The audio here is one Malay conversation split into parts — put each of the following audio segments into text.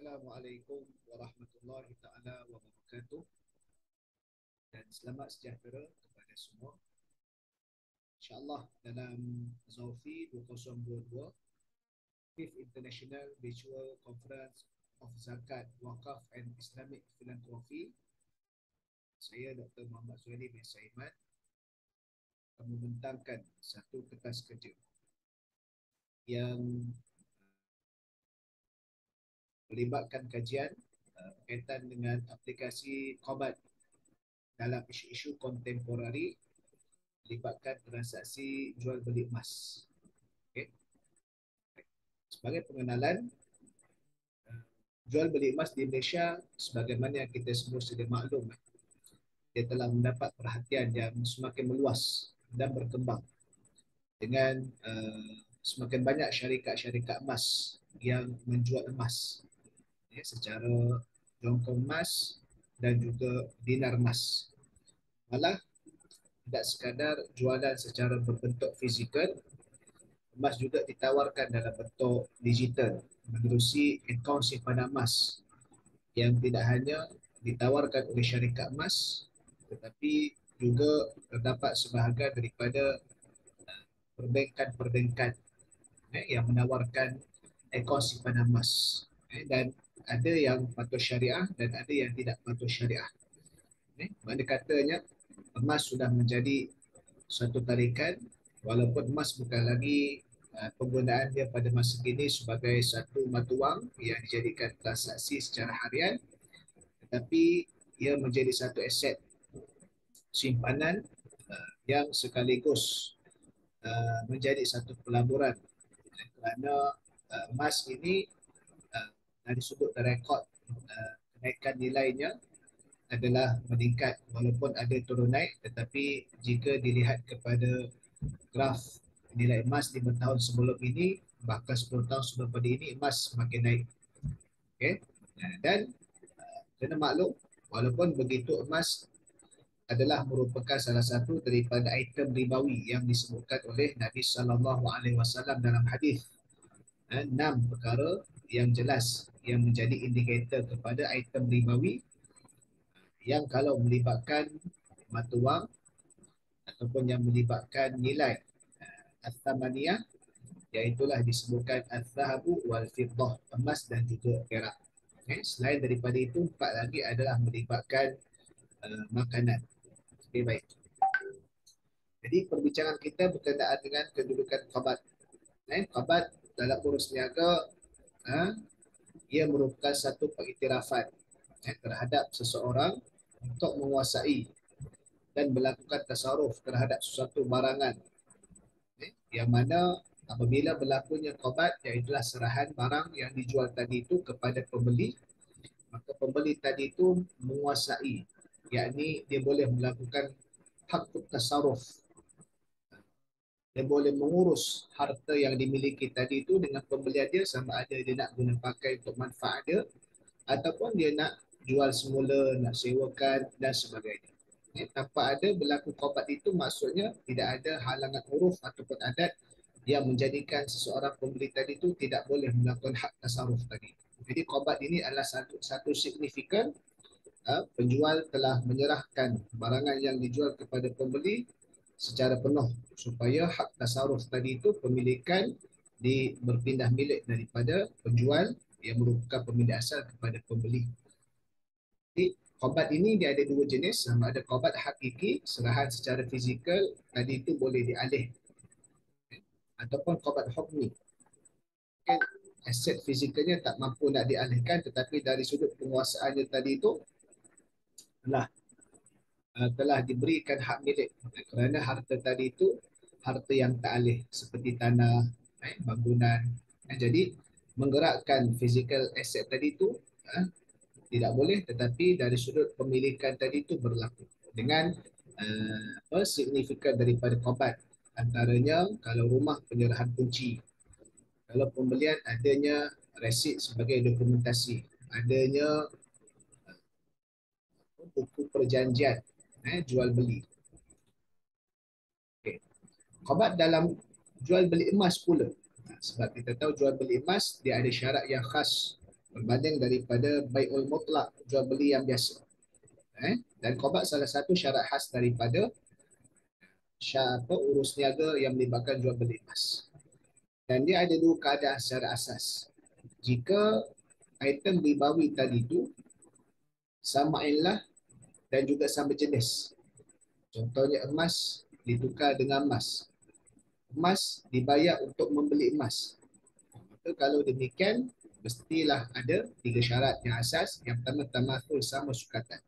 Assalamualaikum warahmatullahi taala wabarakatuh dan selamat sejahtera kepada semua. InsyaAllah dalam Zaufi 2022 Fifth International Virtual Conference of Zakat, Wakaf and Islamic Philanthropy, saya Dr. Muhammad Zuhairi bin Saiman akan membentangkan satu kertas kerja yang melibatkan kajian berkaitan dengan aplikasi Qobat dalam isu-isu kontemporari melibatkan transaksi jual beli emas. Okay. Sebagai pengenalan, jual beli emas di Malaysia sebagaimana yang kita semua sudah maklum, dia telah mendapat perhatian yang semakin meluas dan berkembang dengan semakin banyak syarikat-syarikat emas yang menjual emas secara jongkong emas dan juga dinar emas. Malah tidak sekadar jualan secara berbentuk fizikal, emas juga ditawarkan dalam bentuk digital menerusi akaun simpanan emas yang tidak hanya ditawarkan oleh syarikat emas tetapi juga terdapat sebahagian daripada perbankan-perbankan yang menawarkan akaun simpanan emas, dan ada yang patuh syariah dan ada yang tidak patuh syariah. Mana katanya emas sudah menjadi suatu tarikan, walaupun emas bukan lagi penggunaan dia pada masa kini sebagai satu mata wang yang dijadikan transaksi secara harian, tetapi ia menjadi satu aset simpanan yang sekaligus menjadi satu pelaburan, kerana emas ini dari sudut rekod kenaikan nilainya adalah meningkat walaupun ada turun naik, tetapi jika dilihat kepada graf nilai emas 5 tahun sebelum ini bahkan 10 tahun sebelum pada ini, emas semakin naik. Okay. Dan kena maklum, walaupun begitu emas adalah merupakan salah satu daripada item ribawi yang disebutkan oleh Nabi SAW dalam hadis. 6 perkara yang jelas yang menjadi indikator kepada item ribawi yang kalau melibatkan mata wang ataupun yang melibatkan nilai al-thamaniyah, iaitulah disebutkan al-zahabu wal-fiddah, emas dan juga perak. Selain daripada itu, 4 lagi adalah melibatkan makanan. Okay, baik. Jadi perbincangan kita berkenaan dengan kedudukan khabat. Khabat dalam urus niaga, ia merupakan satu pengiktirafan terhadap seseorang untuk menguasai dan melakukan tasarruf terhadap sesuatu barangan, yang mana apabila berlakunya qabat, iaitulah serahan barang yang dijual tadi itu kepada pembeli, maka pembeli tadi itu menguasai, yakni dia boleh melakukan hak tasarruf, dia boleh mengurus harta yang dimiliki tadi itu dengan pembelian dia, sama ada dia nak guna pakai untuk manfaat dia ataupun dia nak jual semula, nak sewakan dan sebagainya. Tanpa ada berlaku qabat itu, maksudnya tidak ada halangan huruf ataupun adat yang menjadikan seseorang pembeli tadi itu tidak boleh melakukan hak tasarruf tadi. Jadi qabat ini adalah satu signifikan penjual telah menyerahkan barangan yang dijual kepada pembeli secara penuh supaya hak tasarruf tadi itu pemilikan berpindah milik daripada penjual yang merupakan pemilik asal kepada pembeli. Jadi qabat ini dia ada dua jenis, sama ada qabat hakiki, serahan secara fizikal tadi itu boleh dialih, ataupun qabat hukmi. Aset fizikalnya tak mampu nak dialihkan, tetapi dari sudut penguasaannya tadi itu telah diberikan hak milik, kerana harta tadi itu harta yang tak alih seperti tanah, bangunan. Jadi menggerakkan physical asset tadi itu tidak boleh, tetapi dari sudut pemilikan tadi itu berlaku dengan signifikan daripada qabat. Antaranya kalau rumah penyerahan kunci, kalau pembelian adanya resit sebagai dokumentasi, adanya buku perjanjian jual beli. Okay. Qabat dalam jual beli emas pula, sebab kita tahu jual beli emas dia ada syarat yang khas berbanding daripada bai'ul mutlak, jual beli yang biasa. Dan qobat salah satu syarat khas daripada urus niaga yang melibatkan jual beli emas. Dan dia ada dua keadaan secara asas. Jika item ribawi tadi itu sama ilah dan juga sama jenis. Contohnya emas ditukar dengan emas. Emas dibayar untuk membeli emas. Maka kalau demikian, mestilah ada tiga syarat yang asas. Yang pertama, tamathul, sama sukatan.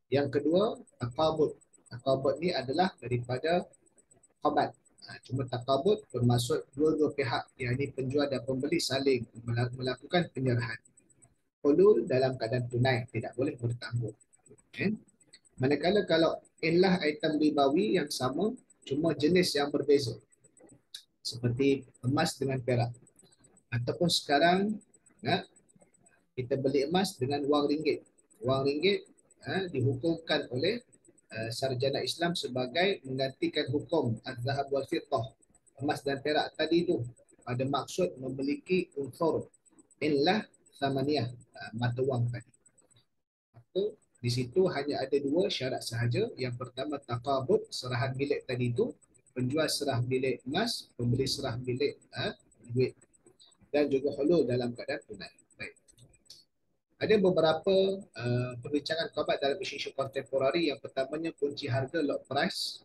Yang kedua, taqabud. Taqabud ni adalah daripada qabat. Cuma taqabud bermaksud dua-dua pihak, yakni penjual dan pembeli saling melakukan penyerahan. Hulul dalam keadaan tunai, tidak boleh bertangguh. Manakala kalau ilah item ribawi yang sama, cuma jenis yang berbeza. Seperti emas dengan perak. Ataupun sekarang kita beli emas dengan wang ringgit. Wang ringgit dihukumkan oleh sarjana Islam sebagai menggantikan hukum az-zahab wal fiddah, emas dan perak tadi itu, ada maksud memiliki unsur illah samaniyah, mata wang tadi. Maka di situ hanya ada dua syarat sahaja. Yang pertama, taqabud, serahan milik tadi itu, penjual serah milik emas, pembeli serah milik duit, dan juga hulul dalam keadaan tunai. Baik. Ada beberapa perbincangan qabat dalam isu-isu kontemporari. Yang pertamanya kunci harga, lot price.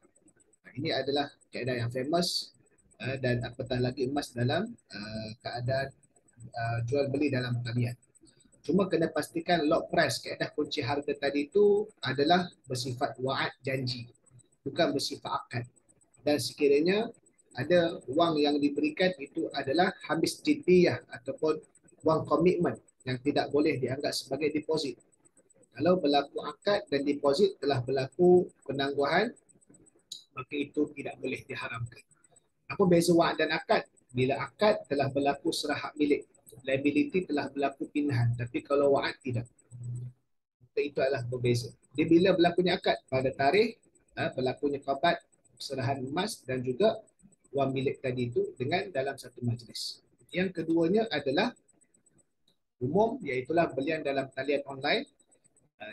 Ini adalah kaedah yang famous dan apatah lagi emas dalam keadaan jual beli dalam talian. Cuma kena pastikan lot price, kaedah kunci harga tadi itu adalah bersifat wa'ad, janji, bukan bersifat akad. Dan sekiranya ada wang yang diberikan itu adalah habis jiddiyah ataupun wang komitmen yang tidak boleh dianggap sebagai deposit. Kalau berlaku akad dan deposit telah berlaku penangguhan, maka itu tidak boleh diharamkan. Apa beza wa'ad dan akad? Bila akad telah berlaku serah hak milik, liability telah berlaku pindahan. Tapi kalau wa'ad tidak. Maka itu adalah berbeza. Dia bila berlakunya akad? Pada tarikh berlakunya qabat serahan emas dan juga wang milik tadi itu dengan dalam satu majlis. Yang keduanya adalah umum, iaitulah belian dalam talian online.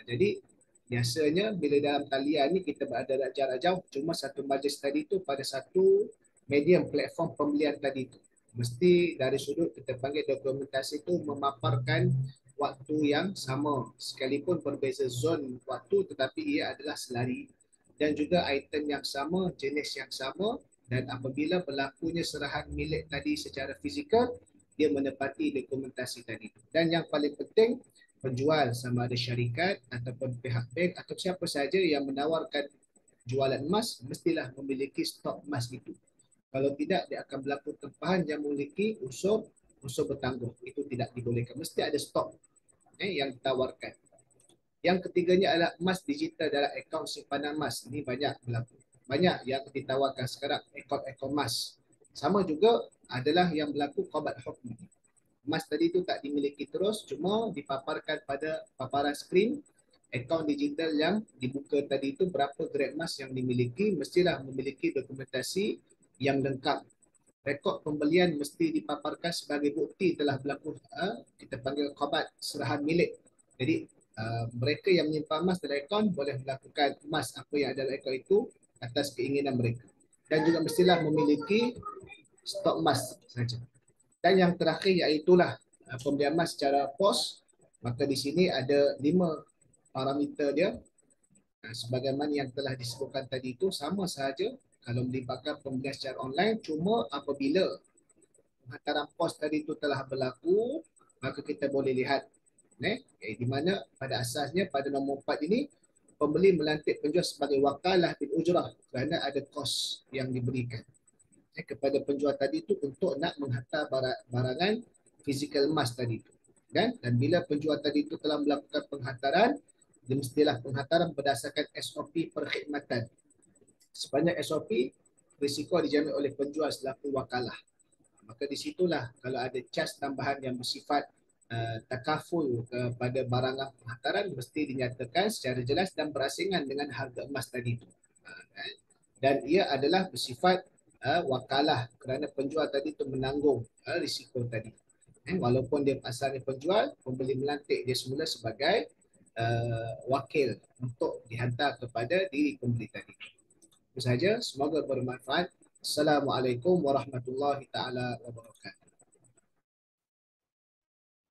Jadi biasanya bila dalam talian ni kita berada jarak jauh, cuma satu majlis tadi itu pada satu medium platform pembelian tadi itu. Mesti dari sudut kita panggil dokumentasi itu memaparkan waktu yang sama, sekalipun berbeza zon waktu, tetapi ia adalah selari, dan juga item yang sama, jenis yang sama. Dan apabila berlakunya serahan milik tadi secara fizikal, dia menepati dokumentasi tadi. Dan yang paling penting, penjual sama ada syarikat ataupun pihak bank atau siapa saja yang menawarkan jualan emas mestilah memiliki stok emas itu. Kalau tidak, dia akan berlaku tempahan yang memiliki unsur bertangguh. Itu tidak dibolehkan. Mesti ada stok yang ditawarkan. Yang ketiganya adalah emas digital dalam akaun simpanan emas. Ini banyak berlaku. Banyak yang ditawarkan sekarang akaun emas. Sama juga adalah yang berlaku qabat hukmi. Emas tadi itu tak dimiliki terus, cuma dipaparkan pada paparan skrin. Akaun digital yang dibuka tadi itu, berapa grade emas yang dimiliki, mestilah memiliki dokumentasi yang lengkap. Rekod pembelian mesti dipaparkan sebagai bukti telah berlaku, kita panggil qabat serahan milik. Jadi mereka yang menyimpan emas dalam akaun boleh melakukan emas apa yang ada dalam akaun itu atas keinginan mereka. Dan juga mestilah memiliki stok emas saja. Dan yang terakhir iaitulah pembelian emas secara pos. Maka di sini ada 5 parameter dia. Sebagaimana yang telah disebutkan tadi itu, sama sahaja kalau melibatkan pembelian secara online. Cuma apabila penghantaran pos tadi itu telah berlaku, maka kita boleh lihat di mana pada asasnya pada nombor 4 ini, pembeli melantik penjual sebagai wakalah bil ujrah kerana ada kos yang diberikan kepada penjual tadi itu untuk nak menghantar barangan fizikal emas tadi itu. Dan bila penjual tadi itu telah melakukan penghantaran, dia mestilah penghantaran berdasarkan SOP perkhidmatan. Sepanjang SOP, risiko dijamin oleh penjual selaku wakalah. Maka di situlah kalau ada cas tambahan yang bersifat takaful kepada barangan penghantaran, mesti dinyatakan secara jelas dan berasingan dengan harga emas tadi itu. Dan ia adalah bersifat wakalah kerana penjual tadi itu menanggung risiko tadi. Walaupun dia asalnya penjual, pembeli melantik dia semula sebagai wakil untuk dihantar kepada diri pembeli tadi. Itu saja, semoga bermanfaat. Assalamualaikum warahmatullahi taala wabarakatuh.